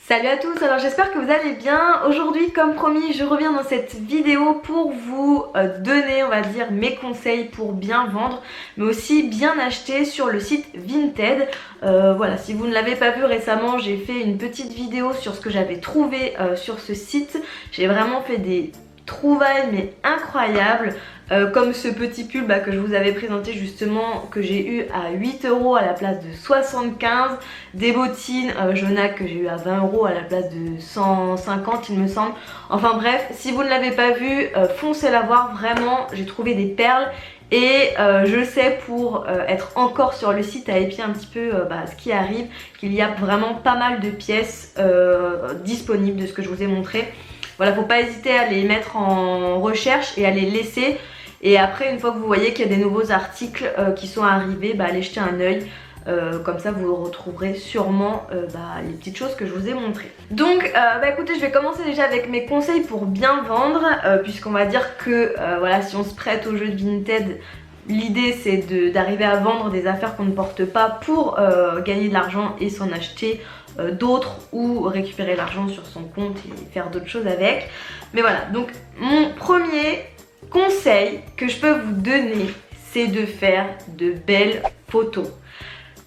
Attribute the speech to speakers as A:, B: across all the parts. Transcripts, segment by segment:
A: Salut à tous, alors j'espère que vous allez bien. Aujourd'hui, comme promis, je reviens dans cette vidéo pour vous donner, on va dire, mes conseils pour bien vendre, mais aussi bien acheter sur le site Vinted. Voilà, si vous ne l'avez pas vu récemment, j'ai fait une petite vidéo sur ce que j'avais trouvé sur ce site. J'ai vraiment fait des trouvailles mais incroyables. Comme ce petit pull que je vous avais présenté justement, que j'ai eu à 8 € à la place de 75, des bottines Jonac que j'ai eu à 20 € à la place de 150 il me semble. Enfin bref, si vous ne l'avez pas vu, foncez la voir, vraiment j'ai trouvé des perles. Et je sais pour être encore sur le site à épier un petit peu ce qui arrive, qu'il y a vraiment pas mal de pièces disponibles de ce que je vous ai montré. Voilà, faut pas hésiter à les mettre en recherche et à les laisser. Et après, une fois que vous voyez qu'il y a des nouveaux articles qui sont arrivés, allez jeter un œil. Comme ça vous retrouverez sûrement les petites choses que je vous ai montrées. Donc écoutez, je vais commencer déjà avec mes conseils pour bien vendre, puisqu'on va dire que voilà, si on se prête au jeu de Vinted, l'idée c'est d'arriver à vendre des affaires qu'on ne porte pas pour gagner de l'argent et s'en acheter d'autres, ou récupérer l'argent sur son compte et faire d'autres choses avec. Mais voilà, donc mon premier conseil que je peux vous donner, c'est de faire de belles photos.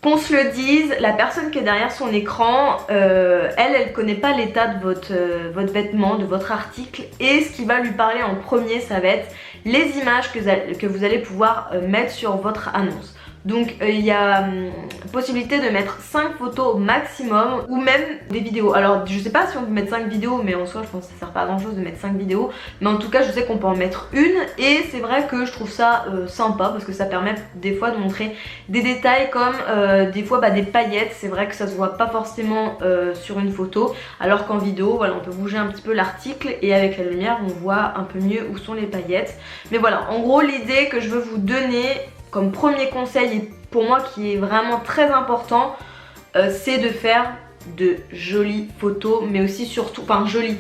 A: Qu'on se le dise, la personne qui est derrière son écran, elle connaît pas l'état de votre vêtement, de votre article, et ce qui va lui parler en premier, ça va être les images que vous allez pouvoir mettre sur votre annonce. Donc il y a possibilité de mettre 5 photos maximum, ou même des vidéos. Alors je sais pas si on peut mettre 5 vidéos, mais en soi je pense que ça sert pas à grand chose de mettre 5 vidéos. Mais en tout cas je sais qu'on peut en mettre une, et c'est vrai que je trouve ça sympa, parce que ça permet des fois de montrer des détails comme des fois des paillettes. C'est vrai que ça se voit pas forcément sur une photo, alors qu'en vidéo voilà, on peut bouger un petit peu l'article et avec la lumière on voit un peu mieux où sont les paillettes. Mais voilà, en gros l'idée que je veux vous donner comme premier conseil, et pour moi qui est vraiment très important, c'est de faire de jolies photos, mais aussi surtout, enfin jolies.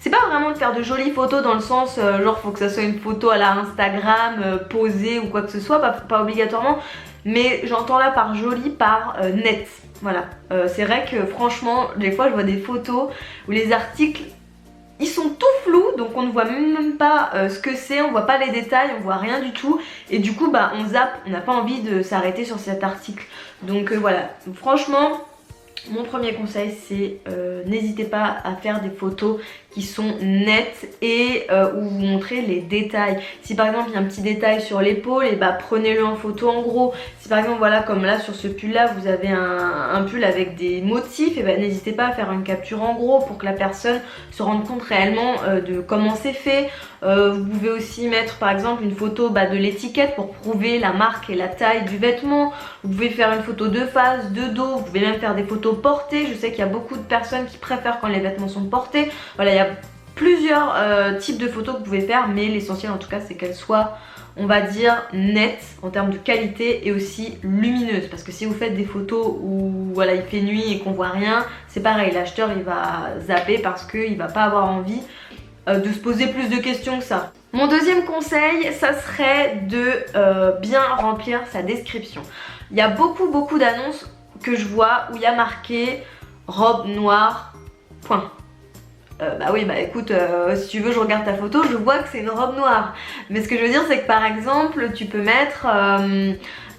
A: C'est pas vraiment de faire de jolies photos dans le sens genre faut que ça soit une photo à la Instagram, posée ou quoi que ce soit, pas obligatoirement, mais j'entends là par jolie, par net. Voilà, c'est vrai que franchement des fois je vois des photos où les articles ils sont tout flous, donc on ne voit même pas ce que c'est, on voit pas les détails, on voit rien du tout, et du coup on zappe, on n'a pas envie de s'arrêter sur cet article. Donc voilà, franchement mon premier conseil c'est n'hésitez pas à faire des photos qui sont nettes et où vous montrez les détails. Si par exemple il y a un petit détail sur l'épaule, et prenez-le en photo en gros. Si par exemple voilà, comme là sur ce pull là, vous avez un pull avec des motifs, et n'hésitez pas à faire une capture en gros pour que la personne se rende compte réellement de comment c'est fait. Vous pouvez aussi mettre par exemple une photo de l'étiquette pour prouver la marque et la taille du vêtement. Vous pouvez faire une photo de face, de dos, vous pouvez même faire des photos portées. Je sais qu'il y a beaucoup de personnes qui préfèrent quand les vêtements sont portés. Voilà, il y a plusieurs types de photos que vous pouvez faire, mais l'essentiel en tout cas c'est qu'elles soient, on va dire, nettes en termes de qualité et aussi lumineuses, parce que si vous faites des photos où voilà il fait nuit et qu'on voit rien, c'est pareil, l'acheteur il va zapper parce qu'il va pas avoir envie de se poser plus de questions que ça. Mon deuxième conseil, ça serait de bien remplir sa description. Il y a beaucoup d'annonces que je vois où il y a marqué robe noire, point. Écoute, si tu veux je regarde ta photo, je vois que c'est une robe noire. Mais ce que je veux dire c'est que par exemple tu peux mettre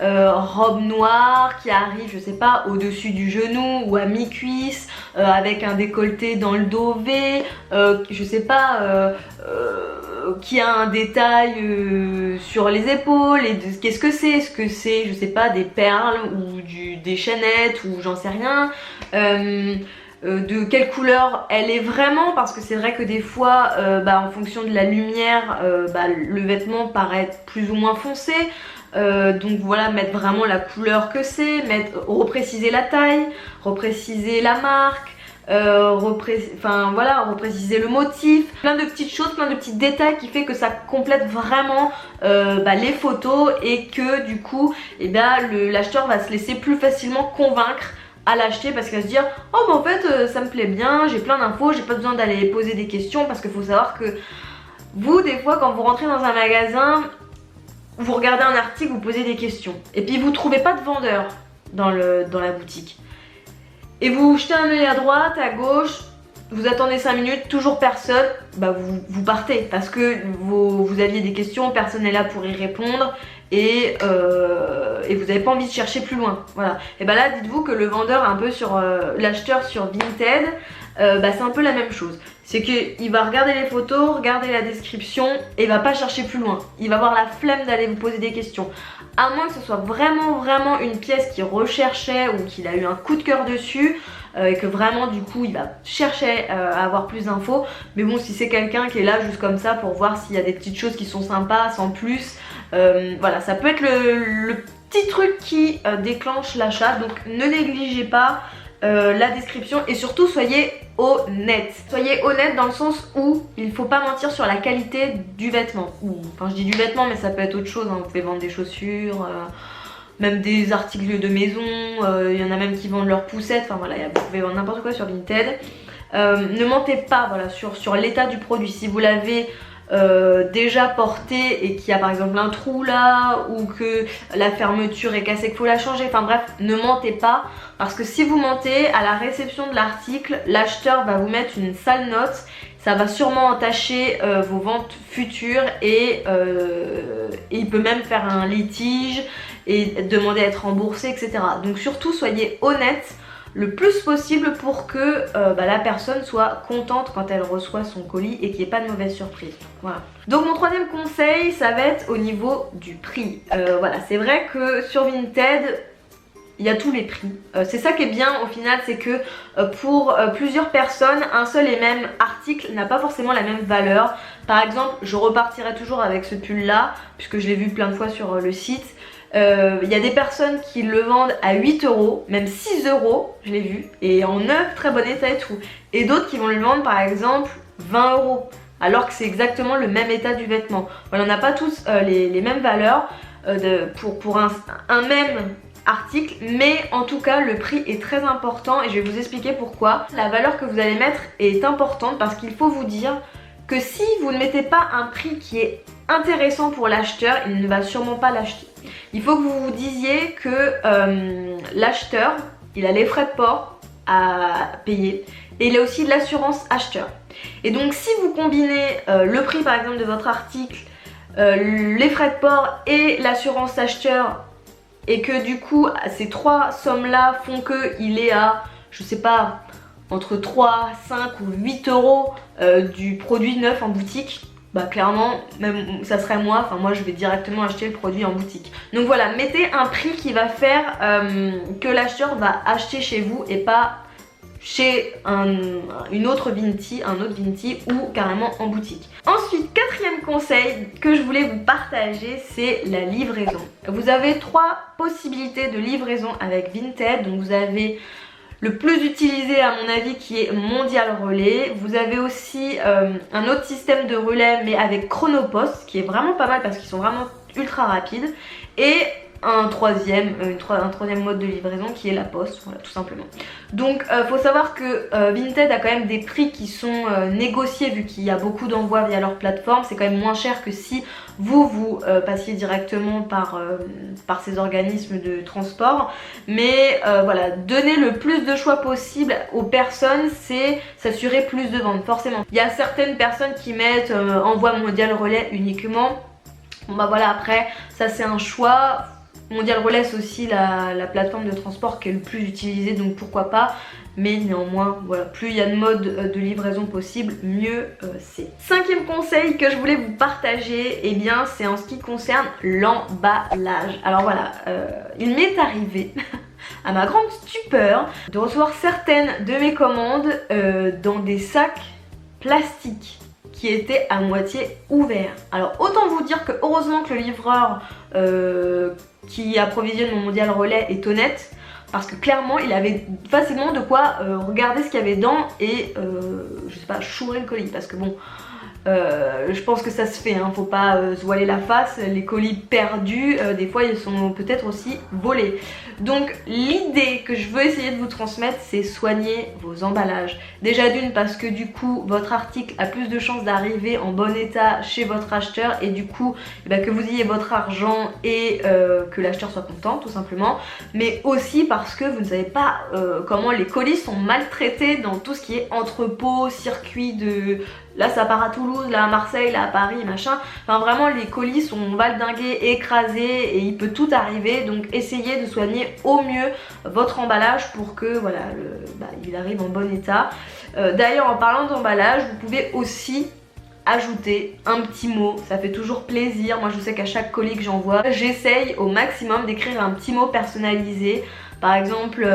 A: robe noire qui arrive, je sais pas, au-dessus du genou ou à mi-cuisse, avec un décolleté dans le dos V, je sais pas, qui a un détail sur les épaules, et qu'est-ce que c'est? Est-ce que c'est, je sais pas, des perles ou des chaînettes ou j'en sais rien, de quelle couleur elle est vraiment, parce que c'est vrai que des fois en fonction de la lumière le vêtement paraît être plus ou moins foncé. Donc voilà, mettre vraiment la couleur que c'est, repréciser la taille, repréciser la marque, repréciser le motif, plein de petites choses, plein de petits détails qui fait que ça complète vraiment les photos, et que du coup l'acheteur va se laisser plus facilement convaincre à l'acheter, parce qu'elle va se dire oh en fait ça me plaît bien, j'ai plein d'infos, j'ai pas besoin d'aller poser des questions. Parce qu'il faut savoir que vous, des fois quand vous rentrez dans un magasin, vous regardez un article, vous posez des questions, et puis vous trouvez pas de vendeur dans la boutique. et vous jetez un œil à droite, à gauche, vous attendez 5 minutes, toujours personne, bah vous partez parce que vous aviez des questions, personne n'est là pour y répondre et vous n'avez pas envie de chercher plus loin. Voilà. Et bah là, dites-vous que le vendeur, un peu sur l'acheteur sur Vinted, bah c'est un peu la même chose. C'est qu'il va regarder les photos, regarder la description et il va pas chercher plus loin. Il va avoir la flemme d'aller vous poser des questions. À moins que ce soit vraiment une pièce qu'il recherchait ou qu'il a eu un coup de cœur dessus. Et que vraiment du coup il va chercher à avoir plus d'infos. Mais bon, si c'est quelqu'un qui est là juste comme ça pour voir s'il y a des petites choses qui sont sympas sans plus, voilà, ça peut être le petit truc qui déclenche l'achat. Donc ne négligez pas la description et surtout soyez honnête. Soyez honnête dans le sens où il ne faut pas mentir sur la qualité du vêtement. Enfin je dis du vêtement mais ça peut être autre chose, hein. Vous pouvez vendre des chaussures, même des articles de maison, il y en a même qui vendent leurs poussettes, enfin voilà, vous pouvez vendre n'importe quoi sur Vinted. Ne mentez pas voilà, sur l'état du produit. Si vous l'avez déjà porté et qu'il y a par exemple un trou là ou que la fermeture est cassée, qu'il faut la changer, enfin bref, ne mentez pas parce que si vous mentez à la réception de l'article, l'acheteur va vous mettre une sale note. Ça va sûrement entacher vos ventes futures et il peut même faire un litige et demander à être remboursé, etc. Donc surtout soyez honnête le plus possible pour que la personne soit contente quand elle reçoit son colis et qu'il n'y ait pas de mauvaise surprise. Voilà. Donc mon troisième conseil, ça va être au niveau du prix. Voilà, c'est vrai que sur Vinted, il y a tous les prix. C'est ça qui est bien au final, c'est que pour plusieurs personnes, un seul et même article n'a pas forcément la même valeur. Par exemple, je repartirai toujours avec ce pull là, puisque je l'ai vu plein de fois sur le site. Il y a des personnes qui le vendent à 8 €, même 6 €, je l'ai vu, et en neuf, très bon état et tout. Et d'autres qui vont le vendre par exemple 20 €, alors que c'est exactement le même état du vêtement. Voilà, on n'a pas tous les mêmes valeurs pour un même article, mais en tout cas le prix est très important et je vais vous expliquer pourquoi. La valeur que vous allez mettre est importante parce qu'il faut vous dire que si vous ne mettez pas un prix qui est intéressant pour l'acheteur, il ne va sûrement pas l'acheter. Il faut que vous vous disiez que l'acheteur, il a les frais de port à payer et il a aussi de l'assurance acheteur. Et donc si vous combinez le prix par exemple de votre article, les frais de port et l'assurance acheteur, et que du coup ces trois sommes là font qu'il est à, je sais pas, entre 3, 5 ou 8 € du produit neuf en boutique, bah clairement même ça serait moi, enfin moi je vais directement acheter le produit en boutique. Donc voilà, mettez un prix qui va faire que l'acheteur va acheter chez vous et pas chez un autre Vinti ou carrément en boutique. Ensuite, quatrième conseil que je voulais vous partager, c'est la livraison. Vous avez trois possibilités de livraison avec Vinted. Donc vous avez le plus utilisé à mon avis qui est Mondial Relais. Vous avez aussi un autre système de relais mais avec Chronopost qui est vraiment pas mal parce qu'ils sont vraiment ultra rapides. Et un troisième mode de livraison qui est la poste, voilà, tout simplement. Donc faut savoir que Vinted a quand même des prix qui sont négociés vu qu'il y a beaucoup d'envois via leur plateforme. C'est quand même moins cher que si vous passiez directement par ces organismes de transport. Mais voilà, donner le plus de choix possible aux personnes, c'est s'assurer plus de ventes, forcément. Il y a certaines personnes qui mettent envoi Mondial Relais uniquement. Bon bah voilà, après ça c'est un choix. Mondial Relais c'est aussi la plateforme de transport qui est le plus utilisée, donc pourquoi pas. Mais néanmoins, voilà, plus il y a de modes de livraison possible, mieux c'est. Cinquième conseil que je voulais vous partager, eh bien c'est en ce qui concerne l'emballage. Alors voilà, il m'est arrivé à ma grande stupeur de recevoir certaines de mes commandes dans des sacs plastiques qui étaient à moitié ouverts. Alors autant vous dire que heureusement que le livreur qui approvisionne mon Mondial Relais est honnête, parce que clairement il avait facilement de quoi regarder ce qu'il y avait dedans et je sais pas, chourer le colis, parce que bon, Je pense que ça se fait, hein, faut pas se voiler la face. Les colis perdus, des fois ils sont peut-être aussi volés. Donc l'idée que je veux essayer de vous transmettre, c'est soigner vos emballages. Déjà d'une parce que du coup votre article a plus de chances d'arriver en bon état chez votre acheteur et du coup que vous ayez votre argent et que l'acheteur soit content tout simplement. Mais aussi parce que vous ne savez pas comment les colis sont maltraités dans tout ce qui est entrepôt, circuit de... Là ça part à Toulouse, là à Marseille, là à Paris, machin. Enfin vraiment les colis sont valdingués, écrasés et il peut tout arriver. Donc essayez de soigner au mieux votre emballage pour que voilà, il arrive en bon état. D'ailleurs en parlant d'emballage, vous pouvez aussi ajouter un petit mot, ça fait toujours plaisir. Moi je sais qu'à chaque colis que j'envoie, j'essaye au maximum d'écrire un petit mot personnalisé. Par exemple,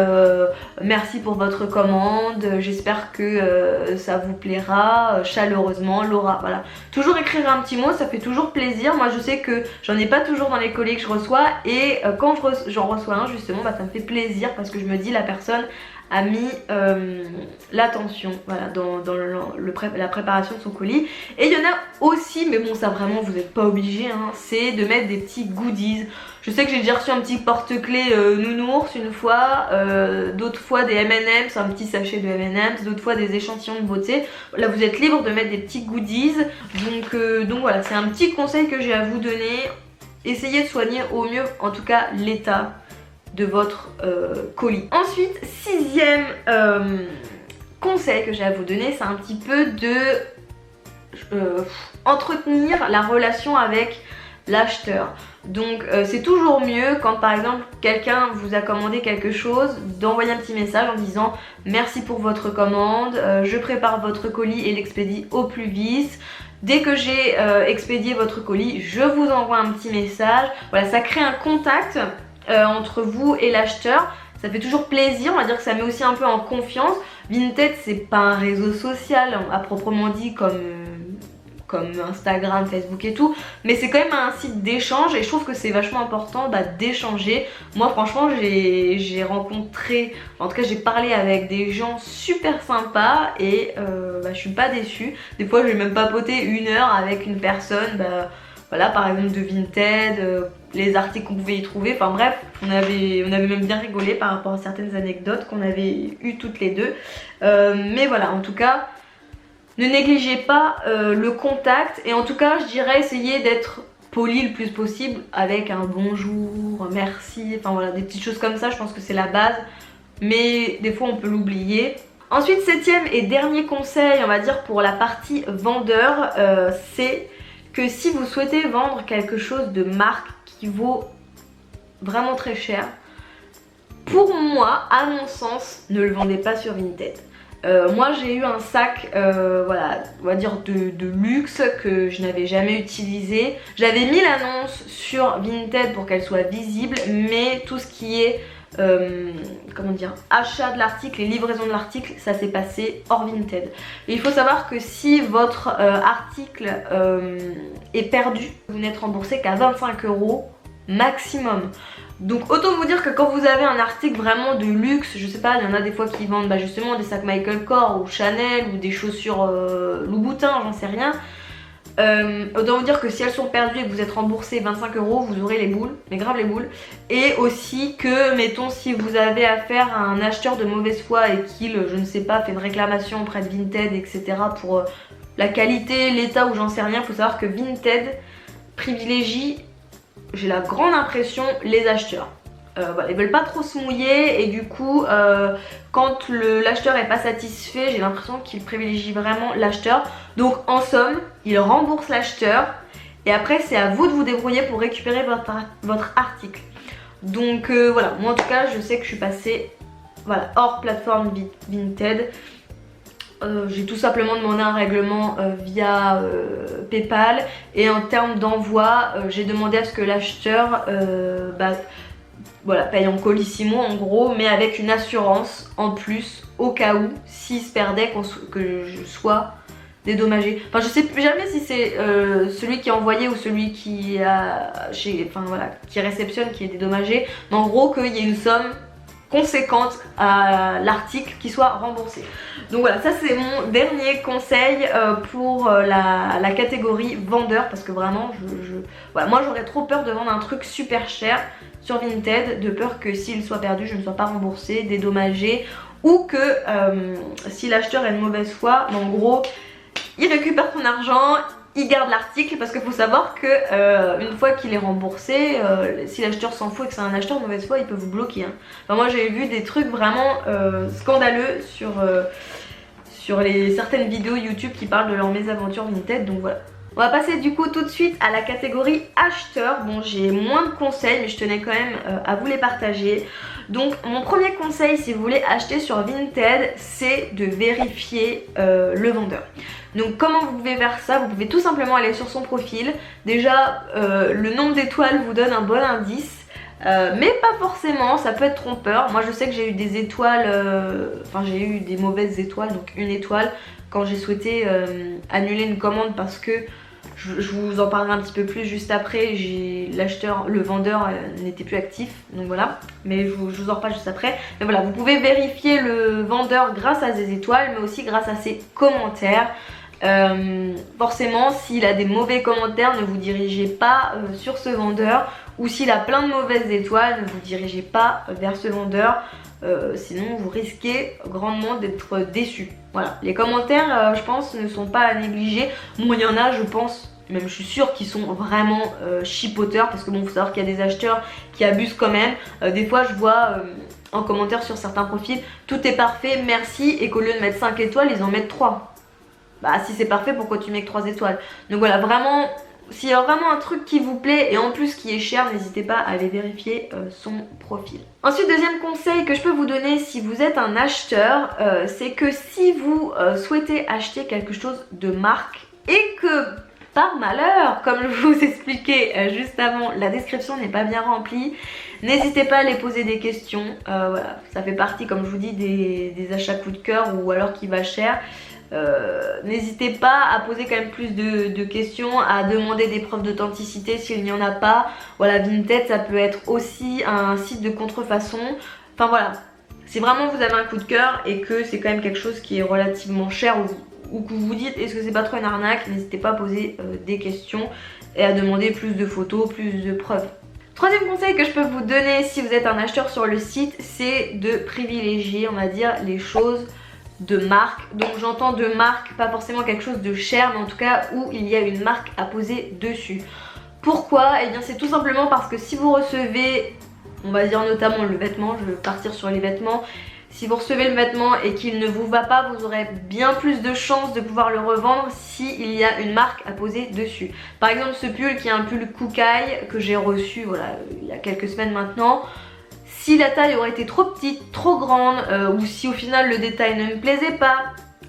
A: merci pour votre commande, j'espère que ça vous plaira, chaleureusement Laura, voilà. Toujours écrire un petit mot, ça fait toujours plaisir. Moi je sais que j'en ai pas toujours dans les colis que je reçois et quand j'en reçois un justement, ça me fait plaisir parce que je me dis la personne a mis l'attention voilà, dans la préparation de son colis. Et il y en a aussi, mais bon ça vraiment vous n'êtes pas obligé, hein, c'est de mettre des petits goodies. Je sais que j'ai déjà reçu un petit porte-clés nounours une fois, d'autres fois des M&M's, un petit sachet de M&M's, d'autres fois des échantillons de beauté. Là vous êtes libre de mettre des petits goodies, donc voilà, c'est un petit conseil que j'ai à vous donner. Essayez de soigner au mieux en tout cas l'état de votre colis. Ensuite, sixième conseil que j'ai à vous donner, c'est un petit peu de entretenir la relation avec l'acheteur. Donc c'est toujours mieux quand par exemple quelqu'un vous a commandé quelque chose d'envoyer un petit message en disant merci pour votre commande, je prépare votre colis et l'expédie au plus vite. Dès que j'ai expédié votre colis, je vous envoie un petit message. Voilà, ça crée un contact entre vous et l'acheteur. Ça fait toujours plaisir, on va dire que ça met aussi un peu en confiance. Vinted c'est pas un réseau social à proprement dit comme Instagram, Facebook et tout, mais c'est quand même un site d'échange et je trouve que c'est vachement important d'échanger. Moi franchement j'ai rencontré, en tout cas j'ai parlé avec des gens super sympas et je suis pas déçue. Des fois je vais même papoter 1 heure avec une personne, voilà, par exemple de Vinted, les articles qu'on pouvait y trouver, enfin bref, on avait même bien rigolé par rapport à certaines anecdotes qu'on avait eues toutes les deux. Mais voilà, en tout cas, ne négligez pas le contact et en tout cas, je dirais essayez d'être poli le plus possible avec un bonjour, un merci, enfin voilà, des petites choses comme ça, je pense que c'est la base, mais des fois on peut l'oublier. Ensuite, septième et dernier conseil, on va dire pour la partie vendeur, c'est que si vous souhaitez vendre quelque chose de marque qui vaut vraiment très cher, pour moi, à mon sens, ne le vendez pas sur Vinted. Moi j'ai eu un sac voilà, on va dire de luxe que je n'avais jamais utilisé. J'avais mis l'annonce sur Vinted pour qu'elle soit visible, mais tout ce qui est comment dire, achat de l'article et livraison de l'article, ça s'est passé hors Vinted. Et il faut savoir que si votre article est perdu, vous n'êtes remboursé qu'à 25 € maximum. Donc autant vous dire que quand vous avez un article vraiment de luxe, je sais pas, il y en a des fois qui vendent justement des sacs Michael Kors ou Chanel ou des chaussures Louboutin, j'en sais rien. Autant vous dire que si elles sont perdues et que vous êtes remboursé 25 €, vous aurez les boules, mais grave les boules. Et aussi que, mettons, si vous avez affaire à un acheteur de mauvaise foi et qu'il, je ne sais pas, fait une réclamation auprès de Vinted, etc. pour la qualité, l'état ou j'en sais rien, il faut savoir que Vinted privilégie, j'ai la grande impression, les acheteurs. Voilà, ils veulent pas trop se mouiller et du coup quand l'acheteur est pas satisfait, j'ai l'impression qu'il privilégie vraiment l'acheteur. Donc en somme, il rembourse l'acheteur et après c'est à vous de vous débrouiller pour récupérer votre article. Donc voilà, moi en tout cas je sais que je suis passée voilà, hors plateforme Vinted. J'ai tout simplement demandé un règlement via PayPal et en termes d'envoi, j'ai demandé à ce que l'acheteur voilà, paye en colissimo en gros, mais avec une assurance en plus au cas où s'il se perdait que je sois dédommagée. Enfin je sais jamais si c'est celui qui a envoyé ou celui qui a qui réceptionne qui est dédommagé, mais en gros qu'il y ait une somme conséquente à l'article qui soit remboursé. Donc voilà, ça c'est mon dernier conseil pour la catégorie vendeur, parce que vraiment voilà, moi j'aurais trop peur de vendre un truc super cher sur Vinted, de peur que s'il soit perdu je ne sois pas remboursée, dédommagée, ou que si l'acheteur a une mauvaise foi, en gros il récupère son argent, il garde l'article, parce qu'il faut savoir que une fois qu'il est remboursé, si l'acheteur s'en fout et que c'est un acheteur de mauvaise foi, il peut vous bloquer, hein. Enfin, moi j'ai vu des trucs vraiment scandaleux sur certaines vidéos YouTube qui parlent de leur mésaventure Vinted, donc voilà. On va passer du coup tout de suite à la catégorie acheteur. Bon, j'ai moins de conseils mais je tenais quand même à vous les partager. Donc mon premier conseil si vous voulez acheter sur Vinted, c'est de vérifier le vendeur. Donc comment vous pouvez faire ça? Vous pouvez tout simplement aller sur son profil. Déjà le nombre d'étoiles vous donne un bon indice. Mais pas forcément, ça peut être trompeur. Moi je sais que j'ai eu des étoiles, enfin j'ai eu des mauvaises étoiles, donc une étoile quand j'ai souhaité annuler une commande parce que je vous en parlerai un petit peu plus juste après, le vendeur n'était plus actif, donc voilà, mais je vous en reparle juste après. Mais voilà, vous pouvez vérifier le vendeur grâce à ses étoiles mais aussi grâce à ses commentaires. Forcément s'il a des mauvais commentaires, ne vous dirigez pas sur ce vendeur, ou s'il a plein de mauvaises étoiles, ne vous dirigez pas vers ce vendeur, sinon vous risquez grandement d'être déçu. Voilà, les commentaires je pense ne sont pas à négliger. Bon, il y en a, je pense, même je suis sûre qu'ils sont vraiment chipoteurs, parce que bon, faut savoir qu'il y a des acheteurs qui abusent quand même. Des fois je vois en commentaire sur certains profils, tout est parfait, merci, et qu'au lieu de mettre 5 étoiles, ils en mettent 3. Bah si c'est parfait, pourquoi tu mets que 3 étoiles? Donc voilà, vraiment, s'il y a vraiment un truc qui vous plaît et en plus qui est cher, n'hésitez pas à aller vérifier son profil. Ensuite, deuxième conseil que je peux vous donner si vous êtes un acheteur, c'est que si vous souhaitez acheter quelque chose de marque et que par malheur, comme je vous expliquais juste avant, la description n'est pas bien remplie, n'hésitez pas à les poser des questions. Voilà, ça fait partie, comme je vous dis, des achats coup de cœur ou alors qui va cher. N'hésitez pas à poser quand même plus de questions, à demander des preuves d'authenticité s'il n'y en a pas. Voilà, Vinted ça peut être aussi un site de contrefaçon. Enfin voilà, si vraiment vous avez un coup de cœur et que c'est quand même quelque chose qui est relativement cher, ou que vous vous dites est-ce que c'est pas trop une arnaque, n'hésitez pas à poser des questions et à demander plus de photos, plus de preuves. Troisième conseil que je peux vous donner si vous êtes un acheteur sur le site, c'est de privilégier, on va dire, les choses de marque. Donc j'entends de marque, pas forcément quelque chose de cher, mais en tout cas où il y a une marque à poser dessus. Pourquoi? Eh bien c'est tout simplement parce que si vous recevez, on va dire notamment le vêtement, je vais partir sur les vêtements, si vous recevez le vêtement et qu'il ne vous va pas, vous aurez bien plus de chances de pouvoir le revendre s'il y a une marque à poser dessus. Par exemple ce pull qui est un pull Kookai que j'ai reçu voilà, il y a quelques semaines maintenant. Si la taille aurait été trop petite, trop grande, ou si au final le détail ne me plaisait pas,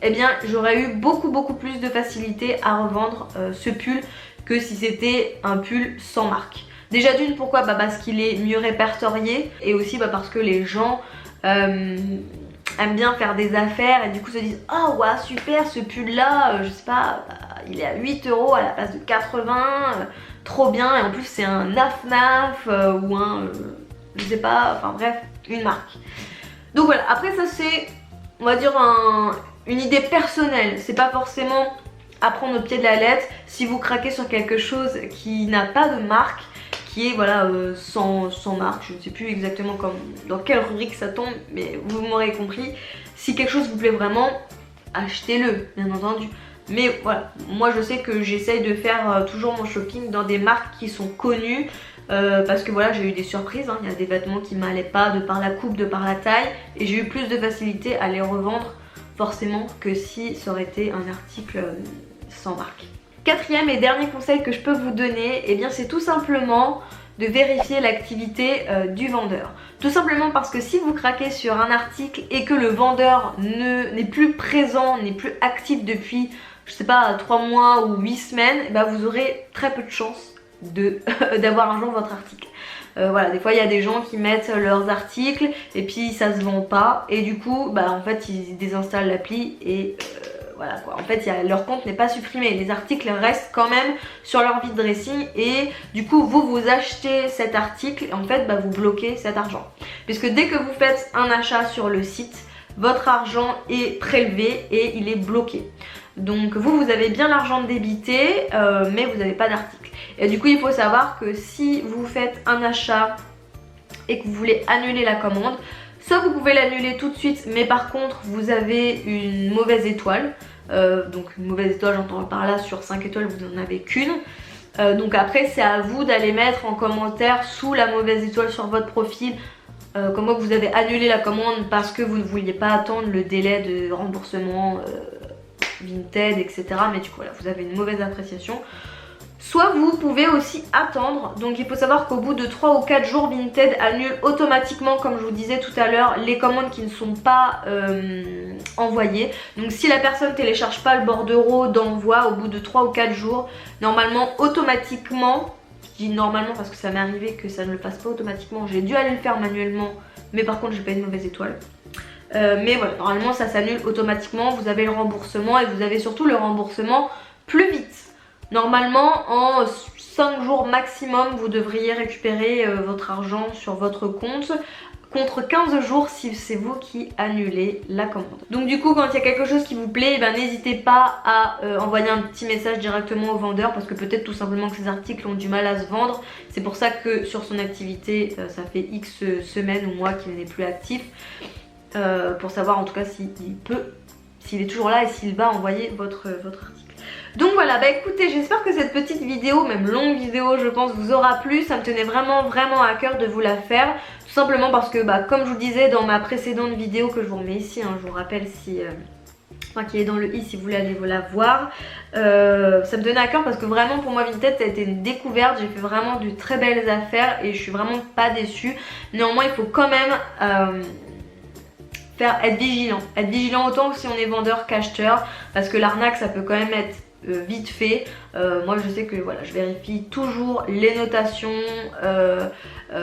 A: eh bien j'aurais eu beaucoup plus de facilité à revendre ce pull que si c'était un pull sans marque. Déjà d'une, pourquoi? Bah parce qu'il est mieux répertorié, et aussi bah parce que les gens aiment bien faire des affaires et du coup se disent oh ouais super, ce pull là je sais pas, il est à 8 € à la place de 80, trop bien, et en plus c'est un naf ou un je sais pas, enfin bref, une marque. Donc voilà, après ça c'est, on va dire une idée personnelle, c'est pas forcément à prendre au pied de la lettre. Si vous craquez sur quelque chose qui n'a pas de marque, qui est voilà sans marque, je ne sais plus exactement dans quelle rubrique ça tombe, mais vous m'aurez compris. Si quelque chose vous plaît vraiment, achetez-le, bien entendu. Mais voilà, moi je sais que j'essaye de faire toujours mon shopping dans des marques qui sont connues, parce que voilà, j'ai eu des surprises, hein. Il y a des vêtements qui m'allaient pas de par la coupe, de par la taille, et j'ai eu plus de facilité à les revendre forcément que si ça aurait été un article sans marque. Quatrième et dernier conseil que je peux vous donner, eh bien c'est tout simplement de vérifier l'activité du vendeur. Tout simplement parce que si vous craquez sur un article et que le vendeur n'est plus présent, n'est plus actif depuis, je sais pas, 3 mois ou 8 semaines, eh ben vous aurez très peu de chances d'avoir un jour votre article. Voilà, des fois il y a des gens qui mettent leurs articles et puis ça se vend pas, et du coup bah en fait ils désinstallent l'appli et voilà quoi. En fait, leur compte n'est pas supprimé. Les articles restent quand même sur leur vide dressing et du coup, vous achetez cet article et en fait, vous bloquez cet argent. Puisque dès que vous faites un achat sur le site, votre argent est prélevé et il est bloqué. Donc vous avez bien l'argent débité, mais vous n'avez pas d'article. Et du coup, il faut savoir que si vous faites un achat et que vous voulez annuler la commande, soit vous pouvez l'annuler tout de suite, mais par contre vous avez une mauvaise étoile. Donc une mauvaise étoile, j'entends par là, sur 5 étoiles vous n'en avez qu'une. Donc après c'est à vous d'aller mettre en commentaire sous la mauvaise étoile sur votre profil comme quoi vous avez annulé la commande parce que vous ne vouliez pas attendre le délai de remboursement Vinted, etc. Mais du coup voilà, vous avez une mauvaise appréciation. Soit vous pouvez aussi attendre, donc il faut savoir qu'au bout de 3 ou 4 jours, Vinted annule automatiquement, comme je vous disais tout à l'heure, les commandes qui ne sont pas envoyées. Donc si la personne ne télécharge pas le bordereau d'envoi au bout de 3 ou 4 jours, normalement, automatiquement, je dis normalement parce que ça m'est arrivé que ça ne le fasse pas automatiquement, j'ai dû aller le faire manuellement, mais par contre j'ai pas une mauvaise étoile. Mais voilà, normalement ça s'annule automatiquement, vous avez le remboursement et vous avez surtout le remboursement plus vite. Normalement, en 5 jours maximum, vous devriez récupérer votre argent sur votre compte, contre 15 jours si c'est vous qui annulez la commande. Donc du coup, quand il y a quelque chose qui vous plaît, n'hésitez pas à envoyer un petit message directement au vendeur, parce que peut-être tout simplement que ces articles ont du mal à se vendre. C'est pour ça que sur son activité, ça fait X semaines ou mois qu'il n'est plus actif, pour savoir en tout cas s'il peut, s'il est toujours là et s'il va envoyer votre article. Donc voilà, écoutez, j'espère que cette petite vidéo, même longue vidéo je pense, vous aura plu. Ça me tenait vraiment à cœur de vous la faire. Tout simplement parce que comme je vous disais dans ma précédente vidéo, que je vous remets ici, je vous rappelle si... qui est dans le i si vous voulez aller la voir. Ça me tenait à cœur parce que vraiment pour moi Vinted ça a été une découverte. J'ai fait vraiment de très belles affaires et je suis vraiment pas déçue. Néanmoins il faut quand même... être vigilant autant que si on est vendeur qu'acheteur, parce que l'arnaque ça peut quand même être vite fait. Moi je sais que voilà, je vérifie toujours les notations,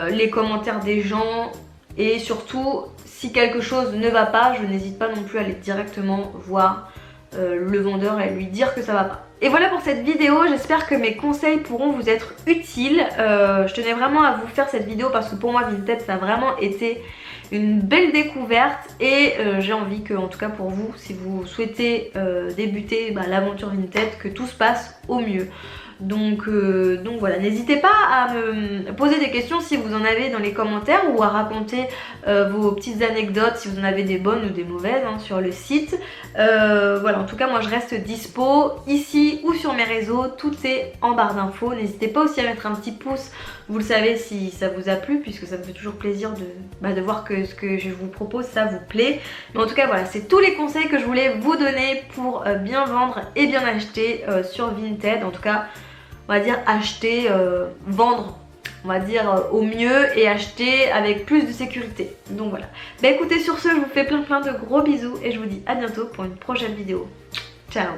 A: les commentaires des gens, et surtout si quelque chose ne va pas, je n'hésite pas non plus à aller directement voir le vendeur et lui dire que ça va pas. Et voilà pour cette vidéo, j'espère que mes conseils pourront vous être utiles. Je tenais vraiment à vous faire cette vidéo parce que pour moi Vinted ça a vraiment été une belle découverte et j'ai envie que, en tout cas pour vous, si vous souhaitez débuter l'aventure Vinted, que tout se passe au mieux. Donc voilà, n'hésitez pas à me poser des questions si vous en avez dans les commentaires, ou à raconter vos petites anecdotes si vous en avez des bonnes ou des mauvaises sur le site. Voilà, en tout cas moi je reste dispo ici ou sur mes réseaux, tout est en barre d'infos. N'hésitez pas aussi à mettre un petit pouce, vous le savez, si ça vous a plu, puisque ça me fait toujours plaisir de voir que ce que je vous propose ça vous plaît. Mais en tout cas voilà, c'est tous les conseils que je voulais vous donner pour bien vendre et bien acheter sur Vinted. En tout cas on va dire acheter, vendre, on va dire au mieux, et acheter avec plus de sécurité. Donc voilà. Écoutez, sur ce je vous fais plein de gros bisous et je vous dis à bientôt pour une prochaine vidéo. Ciao.